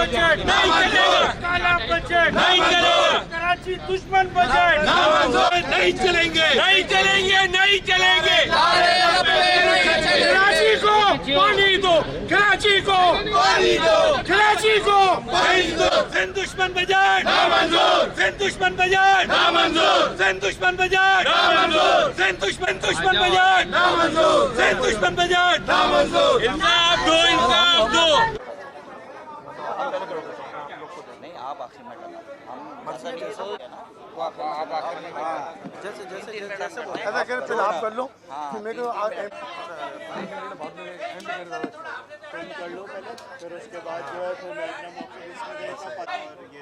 Budget नहीं चलेगा, काला बजट नहीं चलेगा, कराची दुश्मन बजट नहीं चलेंगे, नहीं चलेंगे, नहीं चलेंगे। कराची को पानी दो, कराची को पानी दो, कराची को पानी दो। सिंध दुश्मन बजट ना मंजूर, सिंध दुश्मन बजट ना मंजूर, सिंध दुश्मन बजट ना मंजूर, सिंध दुश्मन बजट ना मंजूर, सिंध दुश्मन बजट ना मंजूर। इंसाफ दो, इंसाफ दो। नहीं आप आखिर में करना, हम मतलब ये सो आप आखिर में जैसे जैसे जैसे ऐसा करें, फिर आप कर लो, फिर मेरे को कर लो पहले, फिर उसके बाद जो है फिर मैं अपना मौके इसमें गए सब पता ये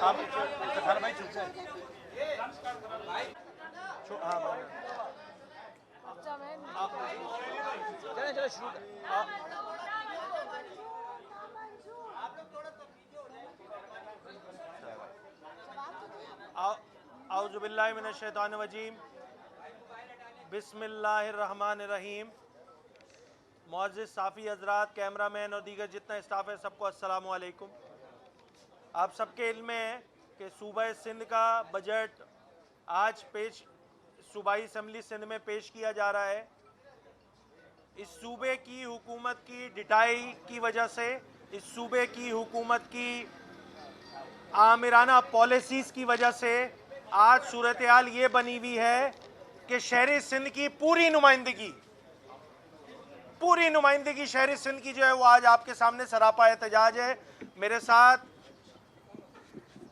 आप खान भाई चुप से चले चले शुरू कर। आउज़ुबिल्लाहि मिनश्शैतानिर्रजीम, बिस्मिल्लाहिर्रहमानिर्रहीम। मुअज़्ज़िज़ साफ़ी हज़रात, कैमरामैन और दीगर जितना स्टाफ है, सबको अस्सलामु अलैकुम। आप सबके इल्म में है कि सूबा सिंध का बजट आज सूबाई असम्बली सिंध में पेश किया जा रहा है। इस सूबे की हुकूमत की डिटाई की वजह से, इस सूबे की हुकूमत की आमिराना पॉलिसीज़ की वजह से आज सूरत हाल ये बनी हुई है कि शहरी सिंध की पूरी नुमाइंदगी शहरी सिंध की जो है वो आज आपके सामने सरापा एहतजाज है। मेरे साथ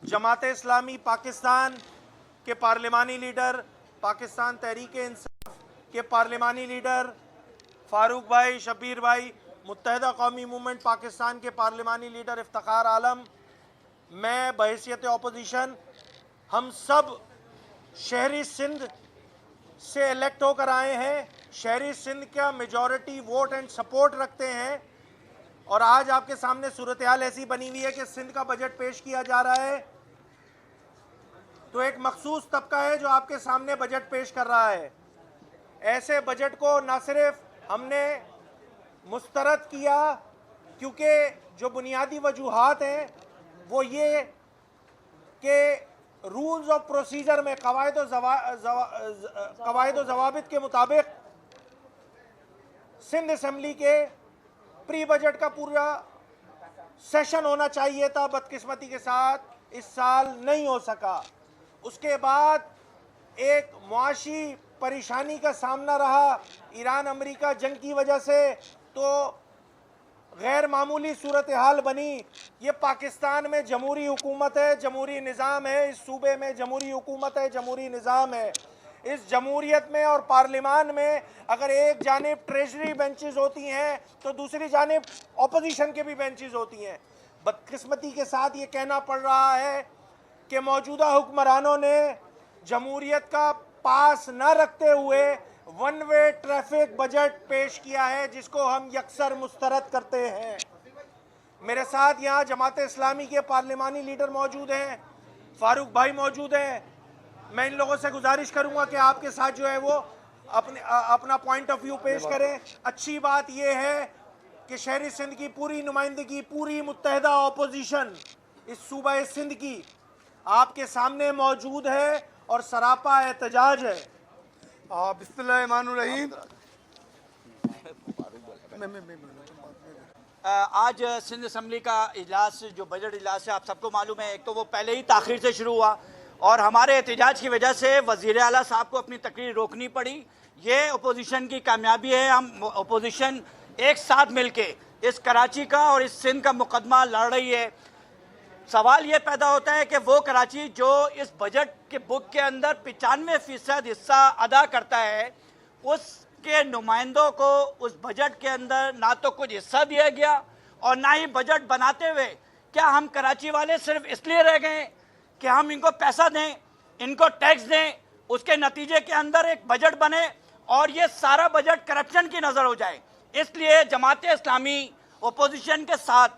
जमात इस्लामी पाकिस्तान के पार्लिमानी लीडर, पाकिस्तान तहरीक इंसाफ के पार्लिमानी लीडर फारूक भाई, शबीर भाई, मुत्तहिदा कौमी मूवमेंट पाकिस्तान के पार्लिमानी लीडर इफ्तिखार आलम, मैं बहैसियत ऑपोजिशन, हम सब शहरी सिंध से इलेक्ट होकर आए हैं, शहरी सिंध का मेजॉरिटी वोट एंड सपोर्ट रखते हैं। और आज आपके सामने सूरत हाल ऐसी बनी हुई है कि सिंध का बजट पेश किया जा रहा है तो एक मखसूस तबका है जो आपके सामने बजट पेश कर रहा है। ऐसे बजट को न सिर्फ हमने मुस्तरद किया क्योंकि जो बुनियादी वजूहात हैं वो ये कि रूल्स ऑफ प्रोसीजर में कवायद ज़वाबित के मुताबिक सिंध असम्बली के प्री बजट का पूरा सेशन होना चाहिए था, बदकिस्मती के साथ इस साल नहीं हो सका। उसके बाद एक मुआशी परेशानी का सामना रहा ईरान अमेरिका जंग की वजह से, तो गैर मामूली सूरत हाल बनी। ये पाकिस्तान में जमहूरी हुकूमत है, जमहूरी निज़ाम है, इस सूबे में जमहूरी हुकूमत है, जमहूरी निज़ाम है। इस जमहूरियत में और पार्लिमान में अगर एक जानिब ट्रेजरी बेंचेस होती हैं तो दूसरी जानिब अपोजिशन के भी बेंचेस होती हैं। बदकिस्मती के साथ ये कहना पड़ रहा है कि मौजूदा हुक्मरानों ने जमहूरियत का पास न रखते हुए वन वे ट्रैफिक बजट पेश किया है जिसको हम यकसर मुस्तरद करते हैं। मेरे साथ यहाँ जमात इस्लामी के पार्लिमानी लीडर मौजूद हैं, फारूक भाई मौजूद हैं। मैं इन लोगों से गुजारिश करूँगा कि आपके साथ जो है वो अपना पॉइंट ऑफ व्यू पेश करें। अच्छी बात यह है कि शहरी सिंध की पूरी नुमाइंदगी, पूरी मुत्तहिदा अपोजिशन इस सूबा सिंध की आपके सामने मौजूद है और सरापा एहतजाज है। बिस्मिल्लाहिर्रहमानिर्रहीम। आज सिंध असम्बली का इजलास, जो बजट इजलास है, आप सबको मालूम है, एक तो वो पहले ही ताख़ीर से शुरू हुआ और हमारे एहतजाज की वजह से वज़ीर आला साहब को अपनी तकरीर रोकनी पड़ी। ये अपोजिशन की कामयाबी है। हम अपोजिशन एक साथ मिलके इस कराची का और इस सिंध का मुकदमा लड़ रही है। सवाल ये पैदा होता है कि वो कराची जो इस बजट के बुक के अंदर 95% हिस्सा अदा करता है, उसके नुमाइंदों को उस बजट के अंदर ना तो कुछ हिस्सा दिया गया और ना ही बजट बनाते हुए क्या हम कराची वाले सिर्फ इसलिए रह गए कि हम इनको पैसा दें, इनको टैक्स दें, उसके नतीजे के अंदर एक बजट बने और ये सारा बजट करप्शन की नज़र हो जाए। इसलिए जमात इस्लामी ओपोजिशन के साथ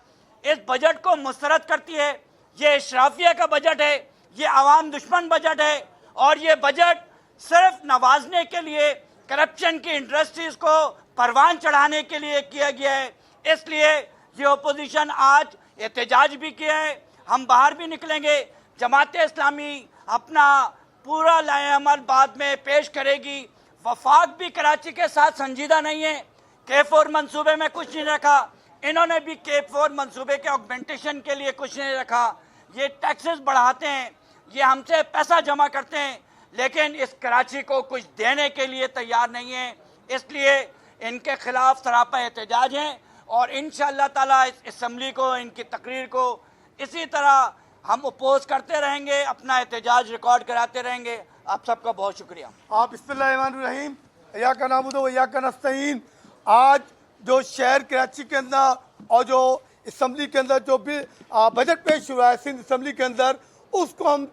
इस बजट को मुस्तरद करती है। ये इशराफिया का बजट है, ये आवाम दुश्मन बजट है और ये बजट सिर्फ नवाजने के लिए, करप्शन की इंडस्ट्रीज को परवान चढ़ाने के लिए किया गया है। इसलिए ये ओपोजिशन आज एहतजाज भी किया है, हम बाहर भी निकलेंगे। जमात इस्लामी अपना पूरा लाएअमल बाद में पेश करेगी। वफाक भी कराची के साथ संजीदा नहीं है, K4 मंसूबे में कुछ नहीं रखा, इन्होंने भी K4 मंसूबे के ऑगमेंटेशन के लिए कुछ नहीं रखा। ये टैक्सेस बढ़ाते हैं, ये हमसे पैसा जमा करते हैं, लेकिन इस कराची को कुछ देने के लिए तैयार नहीं है। इसलिए इनके खिलाफ सरापा एहतजाज है और इंशाअल्लाह ताला इस असम्बली को, इनकी तकरीर को इसी तरह हम अपोज करते रहेंगे, अपना एहतजाज रिकॉर्ड कराते रहेंगे। आप सबका बहुत शुक्रिया। आप बिस्मिल्लाहिर्रहमानिर्रहीम या का नामुदो या का नस्तईन। आज जो शहर कराची के अंदर और जो असम्बली के अंदर जो भी बजट पेश हुआ है सिंध असम्बली के अंदर, उसको हम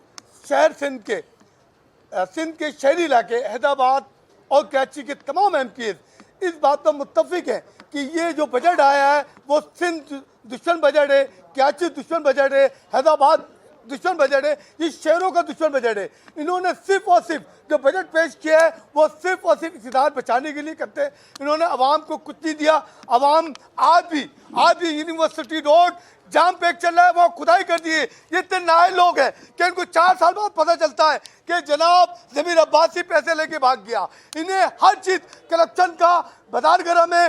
शहर सिंध के शहरी इलाके हैदराबाद और कराची के तमाम MPs इस बात पर मुत्तफिक है कि ये जो बजट आया है वो सिंध दुश्मन बजट है, कराची दुश्मन बजट है, हैदराबाद दुश्मन बजट है, ये शहरों का दुश्मन बजट है। इन्होंने सिर्फ और सिर्फ जो बजट पेश किया है वो सिर्फ और सिर्फ इक़्तिदार बचाने के लिए करते हैं। इन्होंने आवाम को कुछ नहीं दिया। आवाम आज भी यूनिवर्सिटी रोड जाम पे चल रहा है, वो खुदाई कर दिए। ये इतने नाअहल लोग हैं कि इनको 4 साल बाद पता चलता है कि जनाब ज़मीर अब्बासी पैसे लेके भाग गया। इन्हें हर चीज़ करप्शन का बदारगरा में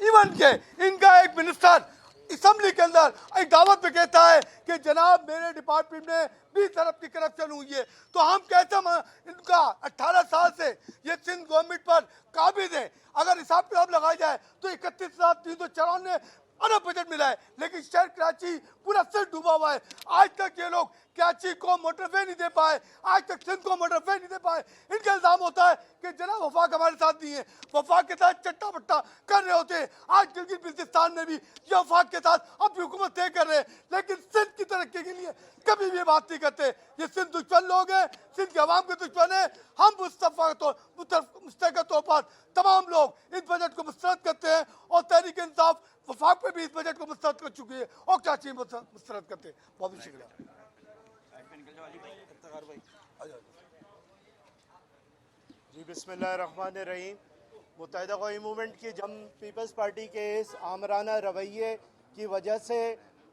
इवन के इनका एक मिनिस्टर असम्बली के अंदर एक दावत पे कहता है कि जनाब मेरे डिपार्टमेंट में 20 अरब की करप्शन हुई है। तो हम कहते हैं इनका 18 साल से ये सिंध गवर्नमेंट पर काबिज है। अगर हिसाब किताब लगाया जाए तो 31,394 अरब बजट मिला है, लेकिन शहर कराची पूरा सिर डूबा हुआ है। आज तक ये लोग कराची को मोटरवे नहीं दे पाए, आज तक सिंध को मोटरवे नहीं दे पाए। इनका इल्जाम होता है कि जनाब वफाक हमारे साथ नहीं है, वफाक के साथ चट्टा बट्टा कर रहे होते हैं। आज गिलगित बिल्तिस्तान में भी ये वफाक के साथ अपनी हुकूमत तय कर रहे हैं, लेकिन सिंध की तरक्की के लिए कभी भी बात नहीं करते। ये सिंध दुश्मन लोग हैं, सिंध के अवाम के दुश्मन है। हम मुस्तक़िल तौर पर तमाम लोग इस बजट को मुस्तरद करते हैं और तहरीक इंसाफ वफाक पे भी इस बजट को मुस्तरद कर चुकी है और कराची में मुस्तरद करते हैं। बहुत बहुत शुक्रिया। जी बिस्मिल्लाहिर्रहमानिर्रहीम। मुत्तहिदा कौमी मूवमेंट की जम पीपल्स पार्टी के इस आमराना रवैये की वजह से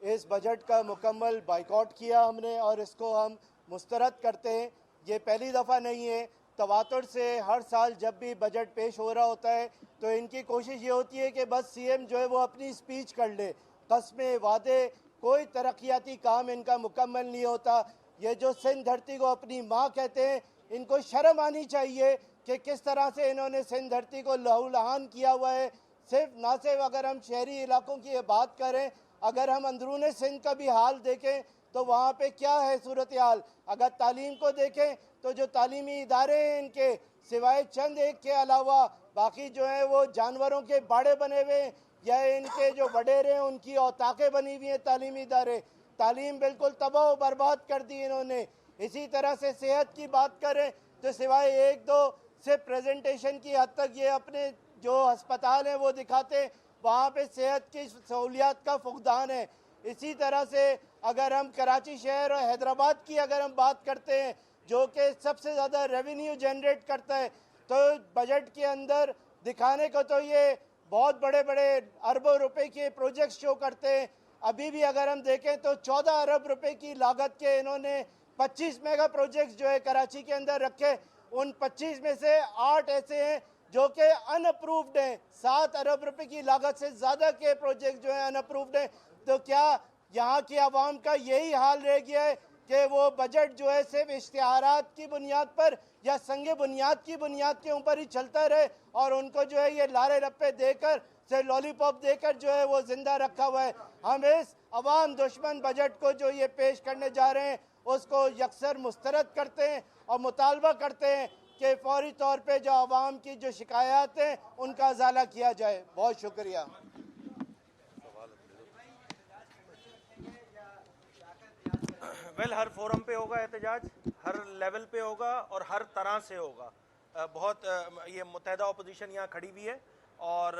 इस बजट का मुकम्मल बाइकआउट किया हमने और इसको हम मुस्तरद करते हैं। ये पहली दफ़ा नहीं है, तवातुर से हर साल जब भी बजट पेश हो रहा होता है तो इनकी कोशिश ये होती है कि बस CM जो है वो अपनी स्पीच कर ले, कस्में वादे, कोई तरक्याती काम इनका मुकम्मल नहीं होता। ये जो सिंध धरती को अपनी माँ कहते हैं, इनको शर्म आनी चाहिए कि किस तरह से इन्होंने सिंध धरती को लहूलुहान किया हुआ है। ना सिर्फ अगर हम शहरी इलाकों की बात करें, अगर हम अंदरूने सिंध का भी हाल देखें तो वहाँ पे क्या है सूरत हाल। अगर तालीम को देखें तो जो तालीमी इदारे हैं इनके सिवाय चंद एक के अलावा बाकी जो है वो जानवरों के बाड़े बने हुए हैं या इनके जो वडेरे हैं उनकी औताकें बनी हुई हैं तालीमी इदारे। तालीम बिल्कुल तबाह बर्बाद कर दी इन्होंने। इसी तरह से सेहत की बात करें तो सिवाय एक दो सिर्फ प्रेजेंटेशन की हद तक ये अपने जो अस्पताल हैं वो दिखाते, वहाँ पे सेहत की सहूलियात का फुकदान है। इसी तरह से अगर हम कराची शहर और हैदराबाद की अगर हम बात करते हैं जो कि सबसे ज़्यादा रेवेन्यू जनरेट करता है, तो बजट के अंदर दिखाने को तो ये बहुत बड़े बड़े अरबों रुपए के प्रोजेक्ट्स शो करते हैं। अभी भी अगर हम देखें तो 14 अरब रुपए की लागत के इन्होंने 25 मेगा प्रोजेक्ट्स जो है कराची के अंदर रखे। उन 25 में से 8 ऐसे हैं जो कि अनअप्रूव्ड हैं। 7 अरब रुपए की लागत से ज़्यादा के प्रोजेक्ट जो है अनअप्रूव्ड हैं। तो क्या यहाँ की आवाम का यही हाल रह गया है कि वो बजट जो है सिर्फ इश्तिहारात की बुनियाद पर या संगे बुनियाद की बुनियाद के ऊपर ही चलता रहे और उनको जो है ये लारे रप्पे देकर से लॉलीपॉप देकर जो है वो जिंदा रखा हुआ है। हम इस अवाम दुश्मन बजट को जो ये पेश करने जा रहे हैं उसको यकसर मुस्तरद करते हैं और मुतालबा करते हैं कि फौरी तौर पे जो आवाम की जो शिकायत हैं उनका अजाला किया जाए। बहुत शुक्रिया। हर फोरम पे होगा एहतजाज, हर लेवल पे होगा और हर तरह से होगा। बहुत ये मुत्तहिदा अपोजिशन यहाँ खड़ी हुई है और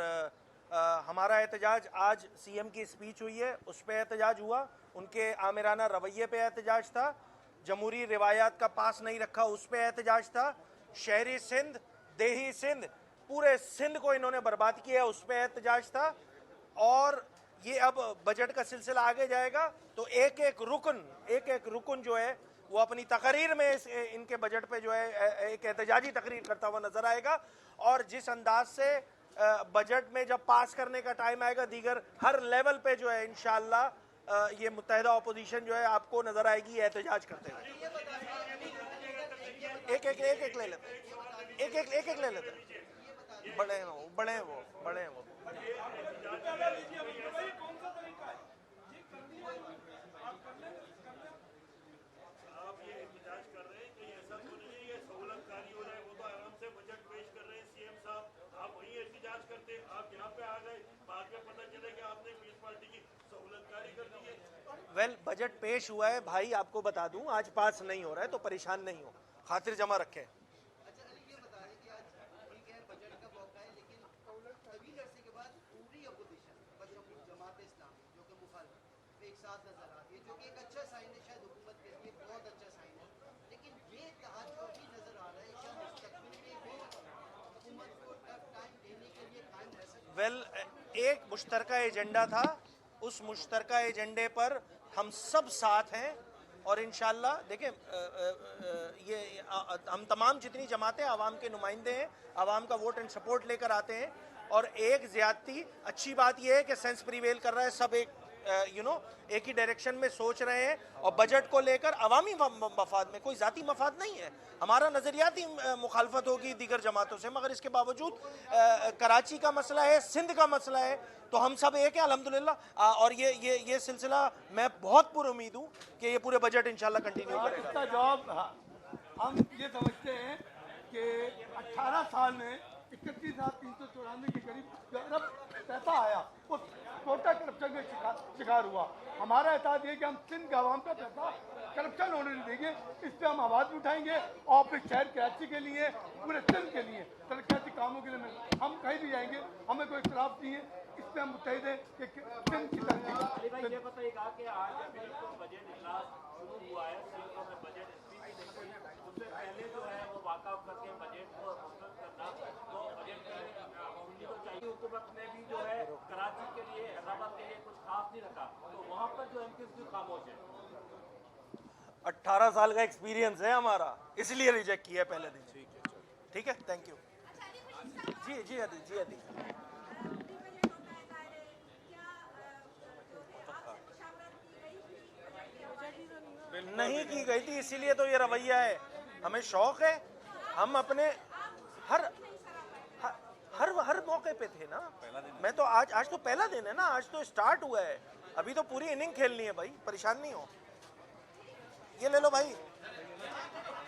हमारा एहतजाज आज CM की स्पीच हुई है उस पर एहतजाज हुआ, उनके आमिराना रवैये पे एहतजाज था, जमहूरी रिवायात का पास नहीं रखा उस पर एहतजाज था। शहरी सिंध, देही सिंध, पूरे सिंध को इन्होंने बर्बाद किया, उस पर एहतजाज था। और ये अब बजट का सिलसिला आगे जाएगा तो एक एक रुकन जो है वो अपनी तकरीर में इनके बजट पे जो है एक एहतजाजी तकरीर करता हुआ नजर आएगा। और जिस अंदाज से बजट में जब पास करने का टाइम आएगा, दीगर हर लेवल पे जो है इंशाअल्लाह ये मुत्तहिदा अपोजिशन जो है आपको नजर आएगी एहतजाज करते हुए। एक एक ले लेते एक ले लेते बड़े हैं वो। वेल, बजट पेश हुआ है भाई, आपको बता दूं आज पास नहीं हो रहा है तो परेशान नहीं हो, खातिर जमा रखें। अच्छा, ये बता रहे कि आज ठीक है बजट का मौका है, लेकिन तभी अरसे के बाद पूरी अपोजिशन जमात इस्लामी जो कि मुखालिफ एक साथ नजर आती है, जो कि एक अच्छा साइन है, शायद हुकूमत के लिए बहुत अच्छा साइन है। लेकिन ये इत्तेहाद जो भी नजर आ रहा है क्या मुस्तकबिल में भी हुकूमत को टफ टाइम देने के लिए कायम रह सकता है? वेल, एक मुश्तरका एजेंडा था, उस मुश्तरका एजेंडे पर हम सब साथ हैं और इंशाअल्लाह देखिए ये हम तमाम जितनी जमातें आवाम के नुमाइंदे हैं, आवाम का वोट एंड सपोर्ट लेकर आते हैं। और एक ज्यादती अच्छी बात यह है कि सेंस प्रिवेल कर रहा है, सब एक एक ही डायरेक्शन में सोच रहे हैं और बजट को लेकर अवामी मफाद में, कोई ज़ाती मफाद नहीं है। हमारा नज़रियाती मुखालफत होगी दीगर जमातों से, मगर इसके बावजूद कराची का मसला है, सिंध का मसला है, तो हम सब एक है अल्हम्दुलिल्लाह। और ये सिलसिला मैं बहुत पुरुमीद हूँ कि ये पूरे बजट इंशाल्लाह कंटिन्यू करेगा। इसका जवाब हम ये समझते हैं कि 18 साल में 31,394 के करीब जो अरब पैसा आया वो टोटल करप्शन का शिकार हुआ। हमारा एहसास ये कि हम सिंध के आवाम का पैसा करप्शन होने नहीं देंगे, इस पर हम आवाज़ भी उठाएंगे और फिर शहर कराची के लिए, पूरे सिंध के लिए, तरक्याती कामों के लिए हम कहीं भी जाएंगे, हमें कोई इख्तलाफ नहीं है, इस पर हम मुतहिद हैं कि सिंध की तरक्की। ये बताइएगा कि आज तो बजट इजलास शुरू हुआ है, सिंध में बजट स्पीच उससे पहले जो है वो वाकआउट करके बजट को मुस्तरद करना, तो बजट तो चाहिए। हुकूमत ने भी जो है कराची के लिए, हैदराबाद के लिए कुछ खास नहीं रखा, तो वहाँ पर जो एमपीज भी खामोश है। 18 साल का एक्सपीरियंस है हमारा, इसलिए रिजेक्ट किया पहले दिन। ठीक है, थैंक यू। जी अदी नहीं की गई थी, इसीलिए तो ये रवैया है। हमें शौक है, हम अपने हर मौके पे थे ना। मैं तो आज तो पहला दिन है ना, आज तो स्टार्ट हुआ है, अभी तो पूरी इनिंग खेलनी है भाई, परेशान नहीं हो। ये ले लो भाई।